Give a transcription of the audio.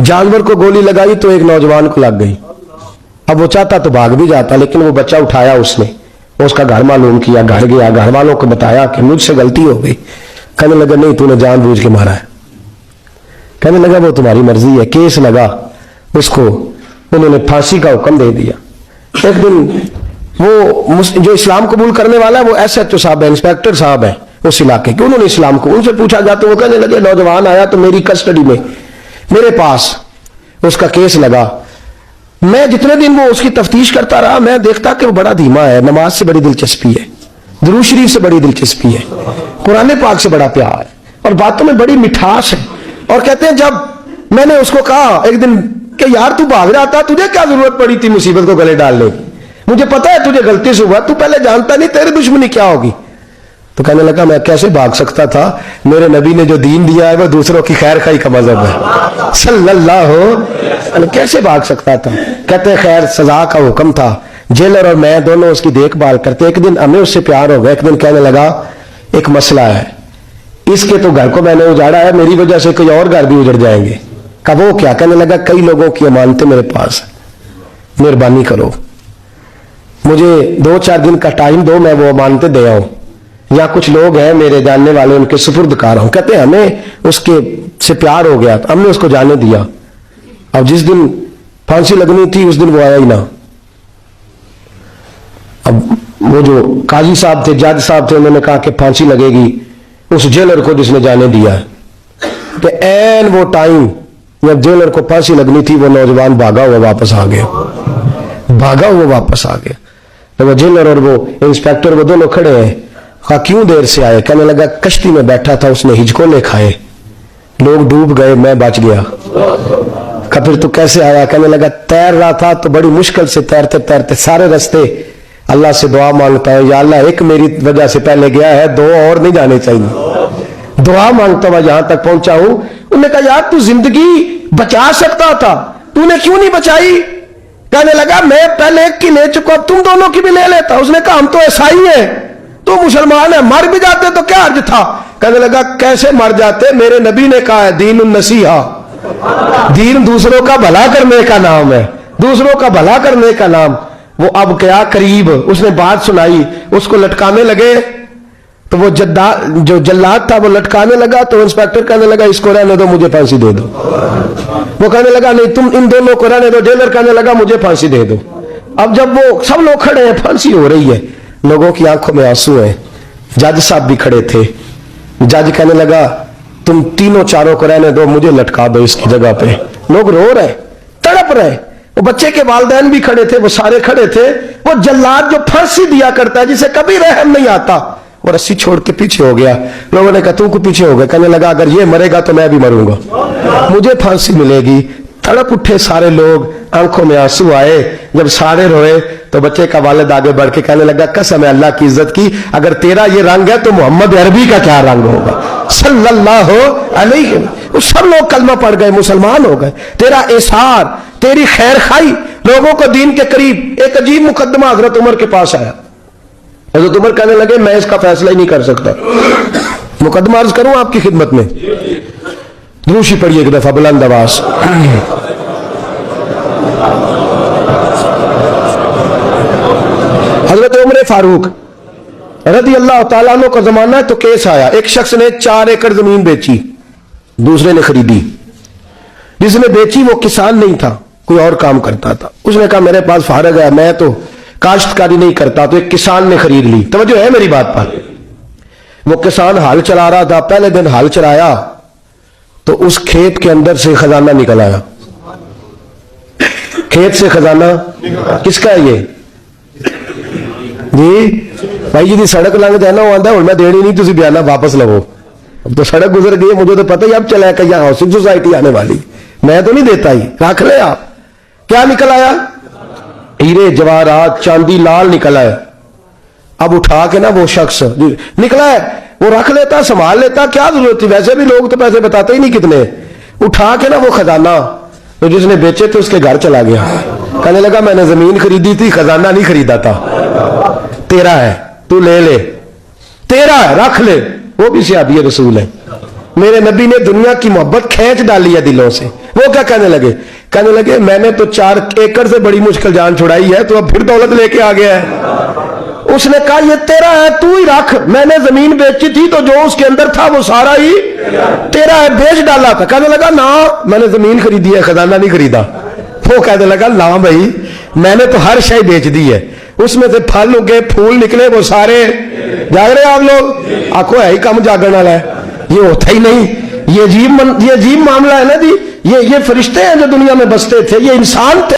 जानवर को गोली लगाई तो एक नौजवान को लग गई। अब वो चाहता तो भाग भी जाता, लेकिन वो बच्चा उठाया उसने, उसका घर मालूम किया, घर गया, घर वालों को बताया कि मुझसे गलती हो गई। कहने लगा नहीं, तूने जानबूझ के मारा है। कहने लगा वो तुम्हारी मर्जी है। केस लगा, उसको उन्होंने फांसी का हुक्म दे दिया। एक दिन वो जो इस्लाम कबूल करने वाला है वो SHO साहब है, इंस्पेक्टर साहब है उस इलाके के, उन्होंने इस्लाम को उनसे पूछा गया तो वो कहने लगे नौजवान आया तो मेरी कस्टडी में मेरे पास उसका केस लगा। मैं जितने दिन वो उसकी तफ्तीश करता रहा, मैं देखता कि वो बड़ा धीमा है, नमाज से बड़ी दिलचस्पी है, दुरूद शरीफ से बड़ी दिलचस्पी है, कुरान पाक से बड़ा प्यार है और बातों में बड़ी मिठास है। और कहते हैं जब मैंने उसको कहा एक दिन कि यार तू भाग रहा था, तुझे क्या जरूरत पड़ी थी मुसीबत को गले डालने की, मुझे पता है तुझे गलती से हुआ, तू पहले जानता नहीं तेरी दुश्मनी क्या होगी। तो कहने लगा मैं कैसे भाग सकता था, मेरे नबी ने जो दीन दिया है वो दूसरों की खैर खाई का मजहब है सल्लल्लाहु अलैहि, कैसे भाग सकता था। कहते खैर सजा का हुक्म था, जेलर और मैं दोनों उसकी देखभाल करते। एक दिन हमें उससे प्यार हो गया। एक दिन कहने लगा एक मसला है, इसके तो घर को मैंने उजाड़ा है, मेरी वजह से कोई और घर भी उजड़ जाएंगे। कहा वो क्या। कहने लगा कई लोगों की अमानतें मेरे पास है, मेहरबानी करो, मुझे 2-4 दिन का टाइम दो, मैं वो अमानतें दे आऊं। यहाँ कुछ लोग हैं मेरे जानने वाले, उनके सुपुर्दकार हूं। कहते हैं हमें उसके से प्यार हो गया, हमने उसको जाने दिया। अब जिस दिन फांसी लगनी थी उस दिन वो आया ही ना। अब वो जो काजी साहब थे, जज साहब थे, उन्होंने कहा कि फांसी लगेगी उस जेलर को जिसने जाने दिया है। कि ऐन वो टाइम जब जेलर को फांसी लगनी थी वो नौजवान भागा हुआ वापस आ गया, भागा हुआ वापस आ गया। तो वो जेलर और वो इंस्पेक्टर वो दोनों खड़े हैं। कहा क्यों देर से आए। कहने लगा कश्ती में बैठा था, उसने हिजकोले खाए, लोग डूब गए, मैं बच गया। कहा फिर तू कैसे आया। कहने लगा तैर रहा था तो बड़ी मुश्किल से तैरते तैरते सारे रास्ते अल्लाह से दुआ मांगता है, या अल्लाह एक मेरी वजह से पहले गया है, 2 और नहीं जाने चाहिए, दुआ मांगता हुआ यहां तक पहुंचा हूं। उन्होंने कहा यार तू जिंदगी बचा सकता था, तूने क्यों नहीं बचाई। कहने लगा मैं पहले एक की ले चुका, अब तुम दोनों की भी ले लेता। उसने कहा हम तो ईसाई हैं, तो मुसलमान है, मर भी जाते तो क्या अर्ज था। कहने लगा कैसे मर जाते, मेरे नबी ने कहा है दीन नसीहा, दीन दूसरों का भला करने का नाम है, दूसरों का भला करने का नाम। वो अब क्या करीब उसने बात सुनाई, उसको लटकाने लगे तो वो जो जल्लाद था वो लटकाने लगा। तो इंस्पेक्टर कहने लगा इसको रहने दो, मुझे फांसी दे दो। वो कहने लगा नहीं तुम इन दोनों को रहने दो। जेलर कहने लगा मुझे फांसी दे दो। अब जब वो सब लोग खड़े हैं, फांसी हो रही है, लोगों की आंखों में आंसू हैं, जज साहब भी खड़े थे। जज कहने लगा तुम तीनों चारों को रहने दो, मुझे लटका दो इसकी जगह पे। लोग रो रहे, तड़प रहे, वो बच्चे के वालिदैन भी खड़े थे, वो सारे खड़े थे। वो जल्लाद जो फांसी दिया करता है, जिसे कभी रहम नहीं आता, वो रस्सी छोड़ के पीछे हो गया। लोगों ने कहा तू को पीछे हो गया। कहने लगा अगर ये मरेगा तो मैं भी मरूंगा, मुझे फांसी मिलेगी। तड़प उठे सारे लोग, आंखों में आंसू आए। जब सारे रोए तो बच्चे का वालिद आगे बढ़ के कहने लगा कसम है अल्लाह की इज्जत की, अगर तेरा ये रंग है तो मोहम्मद अरबी का क्या रंग होगा सल्लल्लाहु अलैहि। सब लोग कलमा पढ़ गए, मुसलमान हो गए। तेरा एसार, तेरी खैर खाई लोगों को दीन के करीब। एक अजीब मुकदमा हजरत उमर के पास आया। हजरत उमर कहने लगे मैं इसका फैसला ही नहीं कर सकता, मुकदमा अर्ज करूं आपकी खिदमत में। दूसरी पढ़िए एक दफा बुलंद आवाज। हजरत उमर फारूक रज़ी अल्लाह तआला अन्हु का जमाना है तो केस आया। एक शख्स ने 4 एकड़ जमीन बेची, दूसरे ने खरीदी। जिसने बेची वो किसान नहीं था, कोई और काम करता था। उसने कहा मेरे पास फारग है, मैं तो काश्तकारी नहीं करता, तो एक किसान ने खरीद ली। तवज्जो है मेरी बात पर। वो किसान हल चला रहा था, पहले दिन हल चलाया तो उस खेत के अंदर से खजाना निकल आया। खेत से खजाना किसका है ये जी भाई जी सड़क लंघ जाना वो आंदा मैं देनी नहीं, तुम बयाना वापस लवो। अब तो सड़क गुजर गई, मुझे तो पता ही अब चला कि यहाँ हाउसिंग सोसाइटी आने वाली, मैं तो नहीं देता ही, रख ले आप। क्या निकल आया, हीरे जवाहरात चांदी लाल निकल आया। अब उठा के ना वो शख्स निकला है वो रख लेता, संभाल लेता, क्या जरूरत थी, वैसे भी लोग तो पैसे बताते ही नहीं कितने। उठा के ना वो खजाना तो जिसने बेचे थे उसके घर चला गया। कहने लगा मैंने जमीन खरीदी थी, खजाना नहीं खरीदा था, तेरा है, तू ले ले, तेरा है, रख ले। वो भी सहाबी रसूल है, میرے نبی نے دنیا کی محبت کھینچ ڈالی ہے دلوں سے. وہ کیا کہنے لگے میں نے تو 4 ایکڑ سے بڑی مشکل جان چھڑائی ہے, تو اب پھر دولت لے کے آ گیا ہے. اس نے کہا یہ تیرا ہے, تو ہی رکھ, میں نے زمین بیچی تھی تو جو اس کے اندر تھا وہ سارا ہی تیرا ہے, بیچ ڈالا تھا. کہنے لگا نا میں نے زمین خریدی ہے, خزانہ نہیں خریدا. وہ کہنے لگا لا بھائی میں نے تو ہر شے بیچ دی ہے, اس میں سے پھل اگے پھول نکلے وہ سارے. جاگ رہے آپ لوگ؟ آنکھوں ہے ہی کم جاگن والا ہے, یہ ہوتا ہی نہیں. یہ عجیب معاملہ ہے نا جی. یہ فرشتے ہیں جو دنیا میں بستے تھے, یہ انسان تھے.